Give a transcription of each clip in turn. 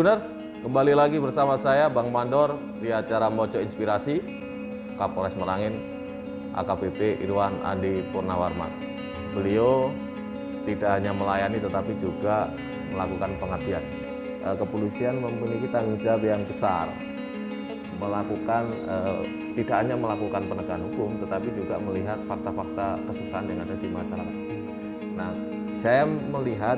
Tribuners, kembali lagi bersama saya Bang Mandor di acara Mojo Inspirasi Kapolres Merangin AKBP Irwan Andi Purnawarman. Beliau tidak hanya melayani tetapi juga melakukan pengabdian. Kepolisian memiliki tanggung jawab yang besar tidak hanya melakukan penegakan hukum tetapi juga melihat fakta-fakta kesusahan yang ada di masyarakat. Nah, saya melihat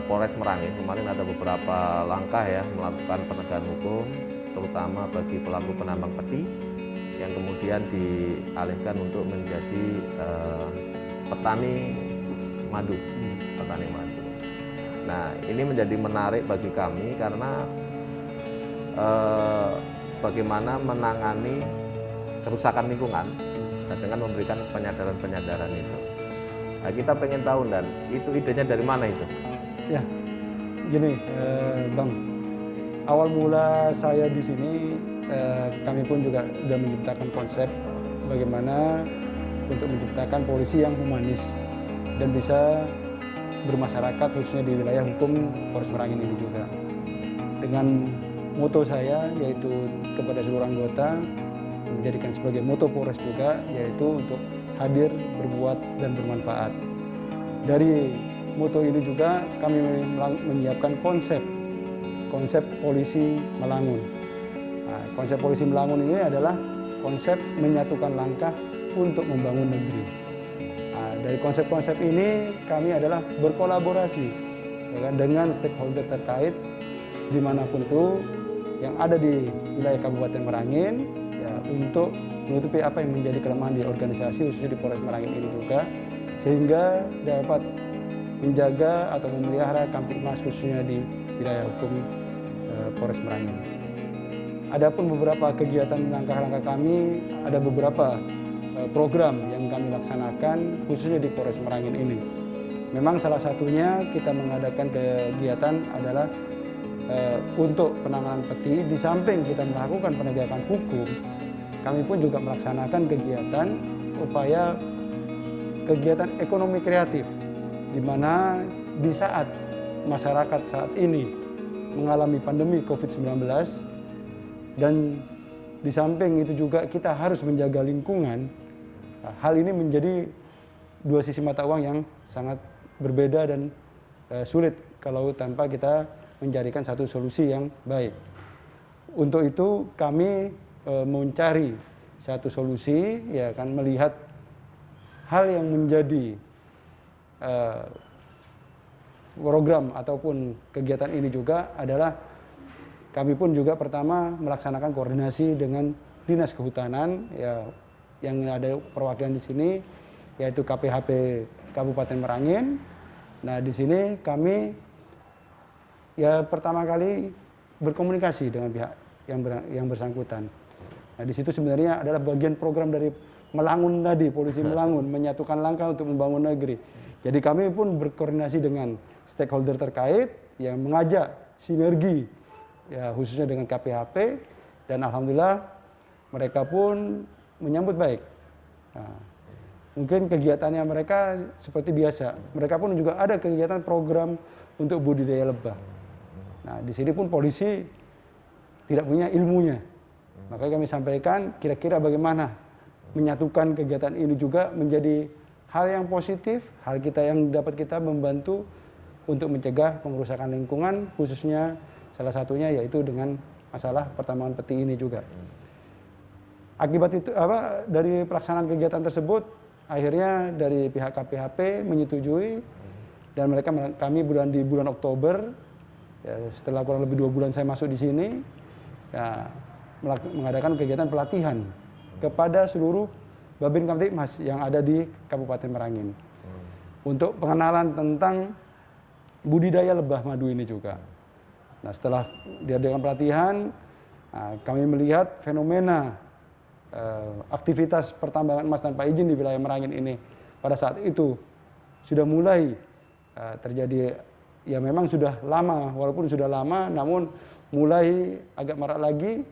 Polres Merangin kemarin ada beberapa langkah ya melakukan penegakan hukum, terutama bagi pelaku penambang peti yang kemudian dialihkan untuk menjadi petani madu. Nah, ini menjadi menarik bagi kami karena bagaimana menangani kerusakan lingkungan dengan memberikan penyadaran itu. Nah, kita pengen tahu, dan itu idenya dari mana itu? Ya, gini Bang, awal mula saya di sini kami pun juga sudah menciptakan konsep bagaimana untuk menciptakan polisi yang humanis dan bisa bermasyarakat khususnya di wilayah hukum Polres Merangin ini juga. Dengan moto saya yaitu kepada seluruh anggota menjadikan sebagai moto Polres juga, yaitu untuk hadir, berbuat, dan bermanfaat. Dari moto ini juga kami menyiapkan konsep polisi Melangun. Nah, konsep polisi Melangun ini adalah konsep menyatukan langkah untuk membangun negeri. Nah, dari konsep-konsep ini kami adalah berkolaborasi dengan stakeholder terkait dimanapun itu yang ada di wilayah Kabupaten Merangin ya, untuk menutupi apa yang menjadi kelemahan di organisasi khususnya di Polres Merangin ini juga, sehingga dapat menjaga atau memelihara Kamtibmas khususnya di wilayah hukum Polres Merangin. Adapun beberapa kegiatan langkah-langkah kami, ada beberapa program yang kami laksanakan khususnya di Polres Merangin ini. Memang salah satunya kita mengadakan kegiatan adalah untuk penanganan peti. Di samping kita melakukan penegakan hukum, kami pun juga melaksanakan kegiatan ekonomi kreatif, di mana di saat masyarakat saat ini mengalami pandemi COVID-19 dan di samping itu juga kita harus menjaga lingkungan. Hal ini menjadi dua sisi mata uang yang sangat berbeda dan sulit kalau tanpa kita mencarikan satu solusi yang baik. Untuk itu kami mencari satu solusi, ya kan, melihat hal yang menjadi program ataupun kegiatan ini juga adalah kami pun juga pertama melaksanakan koordinasi dengan Dinas Kehutanan ya, yang ada perwakilan di sini yaitu KPHP Kabupaten Merangin. Nah, di sini kami ya pertama kali berkomunikasi dengan pihak yang bersangkutan. Nah, di situ sebenarnya adalah bagian program dari Melangun tadi, polisi Melangun, menyatukan langkah untuk membangun negeri. Jadi kami pun berkoordinasi dengan stakeholder terkait yang mengajak sinergi ya khususnya dengan KPHP, dan alhamdulillah mereka pun menyambut baik. Nah, mungkin kegiatannya mereka seperti biasa. Mereka pun juga ada kegiatan program untuk budidaya lebah. Nah, di sini pun polisi tidak punya ilmunya. Makanya kami sampaikan kira-kira bagaimana menyatukan kegiatan ini juga menjadi hal yang positif, hal kita yang dapat kita membantu untuk mencegah pengerusakan lingkungan, khususnya salah satunya yaitu dengan masalah pertambangan peti ini juga. Akibat itu dari pelaksanaan kegiatan tersebut, akhirnya dari pihak KPHP menyetujui, dan kami di bulan Oktober, ya, setelah kurang lebih 2 bulan saya masuk di sini, ya, mengadakan kegiatan pelatihan kepada seluruh Babin Kamtibmas yang ada di Kabupaten Merangin untuk pengenalan tentang budidaya lebah madu ini juga. Nah, setelah diadakan pelatihan, kami melihat fenomena aktivitas pertambangan emas tanpa izin di wilayah Merangin ini pada saat itu sudah mulai terjadi. Ya memang sudah lama, walaupun sudah lama, namun mulai agak marak lagi.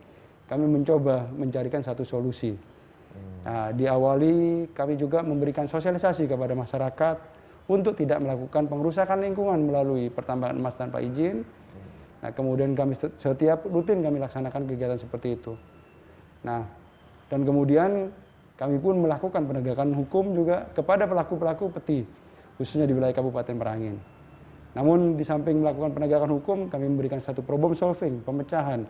Kami mencoba mencarikan satu solusi. Nah, diawali kami juga memberikan sosialisasi kepada masyarakat untuk tidak melakukan pengerusakan lingkungan melalui pertambangan emas tanpa izin. Nah, kemudian kami setiap rutin kami laksanakan kegiatan seperti itu. Nah, dan kemudian kami pun melakukan penegakan hukum juga kepada pelaku-pelaku peti, khususnya di wilayah Kabupaten Merangin. Namun di samping melakukan penegakan hukum, kami memberikan satu problem solving, pemecahan.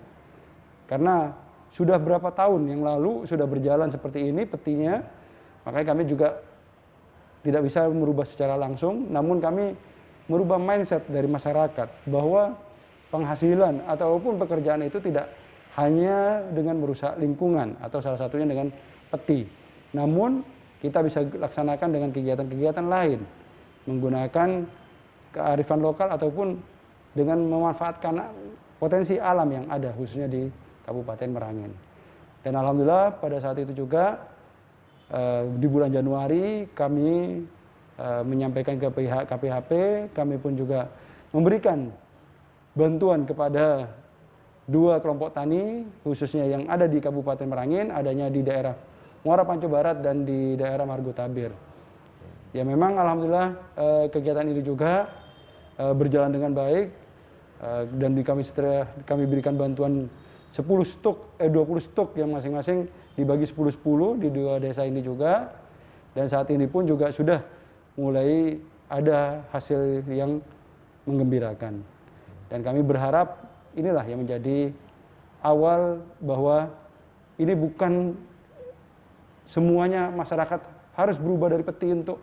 Karena sudah berapa tahun yang lalu sudah berjalan seperti ini petinya, makanya kami juga tidak bisa merubah secara langsung, namun kami merubah mindset dari masyarakat bahwa penghasilan ataupun pekerjaan itu tidak hanya dengan merusak lingkungan atau salah satunya dengan peti. Namun kita bisa laksanakan dengan kegiatan-kegiatan lain, menggunakan kearifan lokal ataupun dengan memanfaatkan potensi alam yang ada khususnya di Kabupaten Merangin. Dan alhamdulillah pada saat itu juga di bulan Januari kami menyampaikan ke pihak KPHP, kami pun juga memberikan bantuan kepada 2 kelompok tani khususnya yang ada di Kabupaten Merangin, adanya di daerah Muara Panco Barat dan di daerah Margo Tabir. Ya memang alhamdulillah kegiatan ini juga berjalan dengan baik dan kami berikan bantuan 20 stok yang masing-masing dibagi 10-10 di 2 desa ini juga, dan saat ini pun juga sudah mulai ada hasil yang menggembirakan. Dan kami berharap inilah yang menjadi awal bahwa ini bukan semuanya masyarakat harus berubah dari peti untuk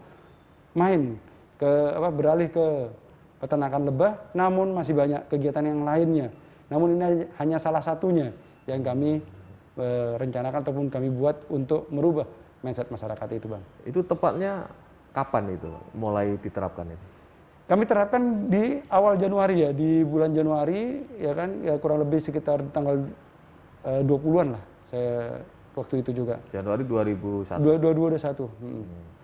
beralih ke peternakan lebah, namun masih banyak kegiatan yang lainnya. Namun ini hanya salah satunya yang kami rencanakan ataupun kami buat untuk merubah mindset masyarakat itu, Bang. Itu tepatnya kapan itu mulai diterapkan itu? Kami terapkan di awal Januari ya, di bulan Januari ya kan, ya kurang lebih sekitar tanggal 20-an lah saya waktu itu juga. Januari 2001. 2021.